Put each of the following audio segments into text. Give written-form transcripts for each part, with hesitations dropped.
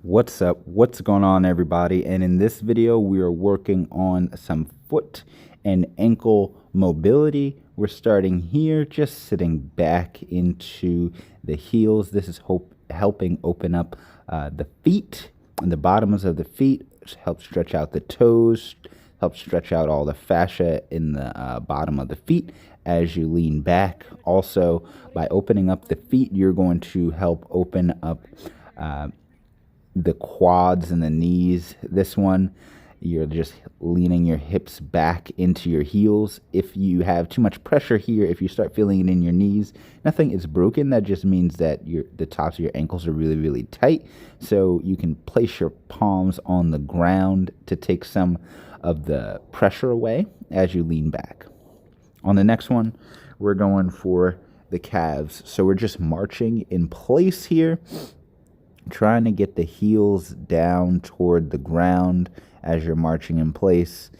What's up? What's going on, everybody? And in this video, we are working on some foot and ankle mobility. We're starting here, just sitting back into the heels. This is helping open up the feet and the bottoms of the feet, help stretch out the toes, help stretch out all the fascia in the bottom of the feet as you lean back. Also, by opening up the feet, you're going to help open up the quads and the knees. This one, you're just leaning your hips back into your heels. If you have too much pressure here, if you start feeling it in your knees, nothing is broken. That just means that the tops of your ankles are really, really tight. So you can place your palms on the ground to take some of the pressure away as you lean back. On the next one, we're going for the calves. So we're just marching in place here, trying to get the heels down toward the ground as you're marching in place.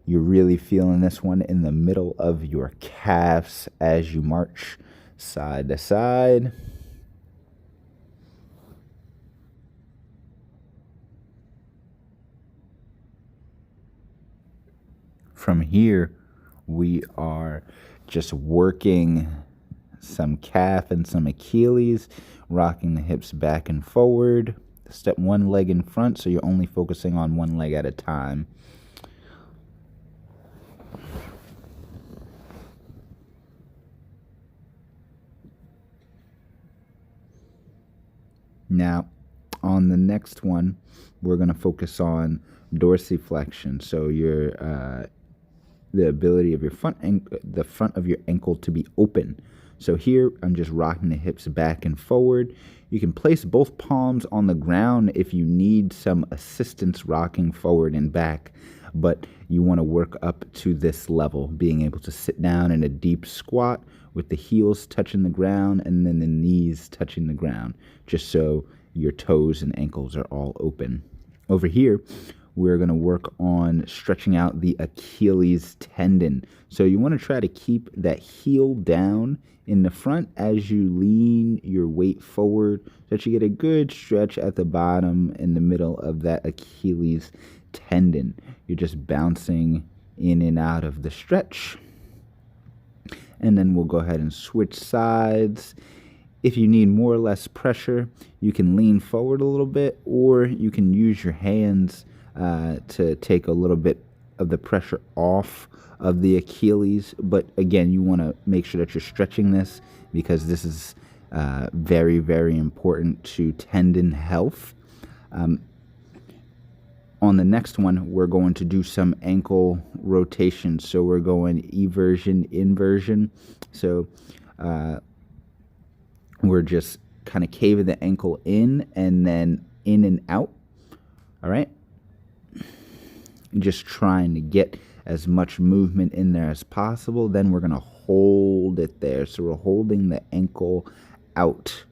You're really feeling this one in the middle of your calves as you march side to side. From here, we are just working some calf and some Achilles, rocking the hips back and forward. Step one leg in front, so you're only focusing on one leg at a time. Now, on the next one, we're going to focus on dorsiflexion. So your the ability of your the front of your ankle to be open. So here, I'm just rocking the hips back and forward. You can place both palms on the ground if you need some assistance rocking forward and back, but you want to work up to this level, being able to sit down in a deep squat with the heels touching the ground and then the knees touching the ground, just so your toes and ankles are all open. Over here, we're going to work on stretching out the Achilles tendon. So you want to try to keep that heel down in the front as you lean your weight forward, so that you get a good stretch at the bottom in the middle of that Achilles tendon. You're just bouncing in and out of the stretch. And then we'll go ahead and switch sides. If you need more or less pressure, you can lean forward a little bit, or you can use your hands to take a little bit of the pressure off of the Achilles. But again, you want to make sure that you're stretching this, because this is very, very important to tendon health. On the next one, we're going to do some ankle rotation. So we're going eversion, inversion. So we're just kind of caving the ankle in and then in and out. All right. Just trying to get as much movement in there as possible. Then we're going to hold it there. So we're holding the ankle out.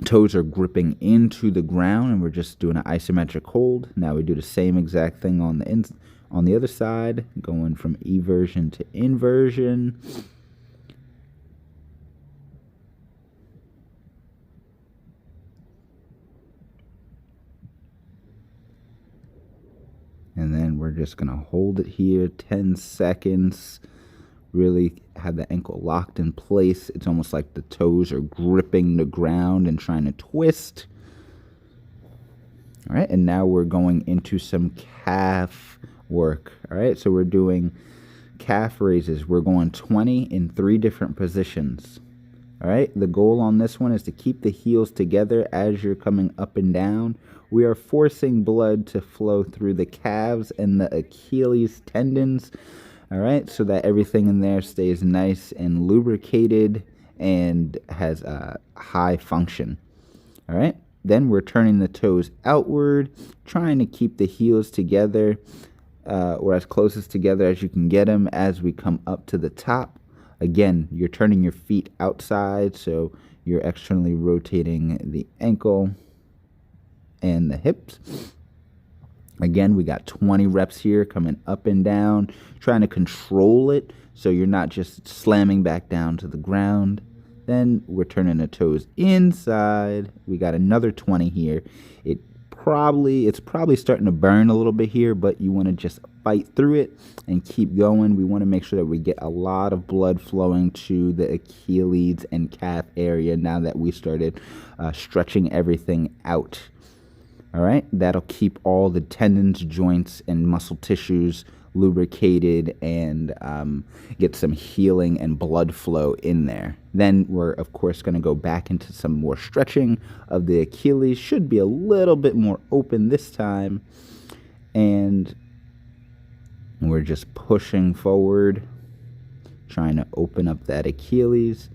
Toes are gripping into the ground, and we're just doing an isometric hold. Now we do the same exact thing on the other side, going from eversion to inversion. And then we're just going to hold it here 10 seconds. Really have the ankle locked in place. It's almost like the toes are gripping the ground and trying to twist. All right, and now we're going into some calf work. All right, so we're doing calf raises. We're going 20 in 3 different positions. All right, the goal on this one is to keep the heels together as you're coming up and down. We are forcing blood to flow through the calves and the Achilles tendons, all right, so that everything in there stays nice and lubricated and has a high function. All right, then we're turning the toes outward, trying to keep the heels together or as close as together as you can get them as we come up to the top. Again, you're turning your feet outside, so you're externally rotating the ankle and the hips. Again, we got 20 reps here, coming up and down, trying to control it so you're not just slamming back down to the ground. Then we're turning the toes inside. We got another 20 here. It's probably starting to burn a little bit here, but you want to just fight through it and keep going. We want to make sure that we get a lot of blood flowing to the Achilles and calf area now that we started stretching everything out. All right, that'll keep all the tendons, joints, and muscle tissues lubricated and get some healing and blood flow in there. Then we're, of course, going to go back into some more stretching of the Achilles. Should be a little bit more open this time. And we're just pushing forward, trying to open up that Achilles.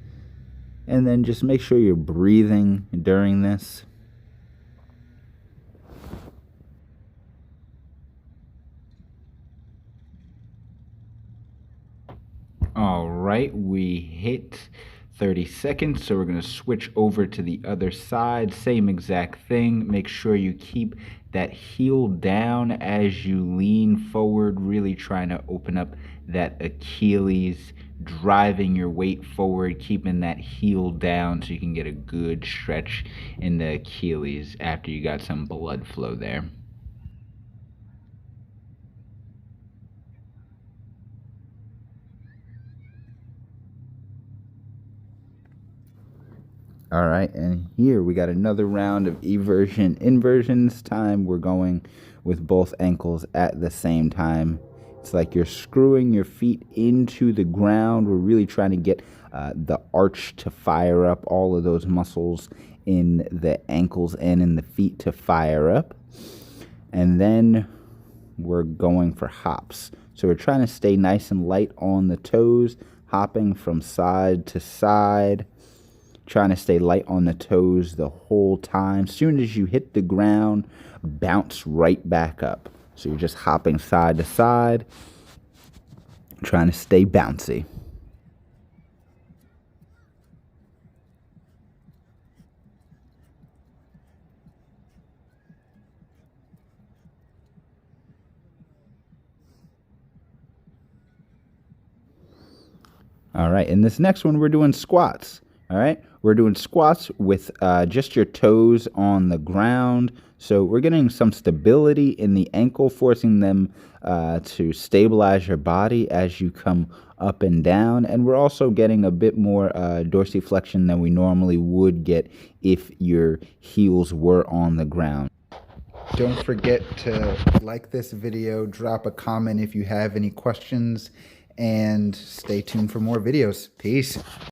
And then just make sure you're breathing during this. All right, we hit 30 seconds, so we're going to switch over to the other side. Same exact thing. Make sure you keep that heel down as you lean forward, really trying to open up that Achilles, driving your weight forward, keeping that heel down so you can get a good stretch in the Achilles after you got some blood flow there. All right, and here we got another round of eversion inversion. This time we're going with both ankles at the same time. It's like you're screwing your feet into the ground. We're really trying to get the arch to fire up, all of those muscles in the ankles and in the feet to fire up. And then we're going for hops. So we're trying to stay nice and light on the toes, hopping from side to side. Trying to stay light on the toes the whole time. As soon as you hit the ground, bounce right back up. So you're just hopping side to side, trying to stay bouncy. All right, in this next one, we're doing squats. All right, we're doing squats with just your toes on the ground. So we're getting some stability in the ankle, forcing them to stabilize your body as you come up and down. And we're also getting a bit more dorsiflexion than we normally would get if your heels were on the ground. Don't forget to like this video, drop a comment if you have any questions, and stay tuned for more videos. Peace.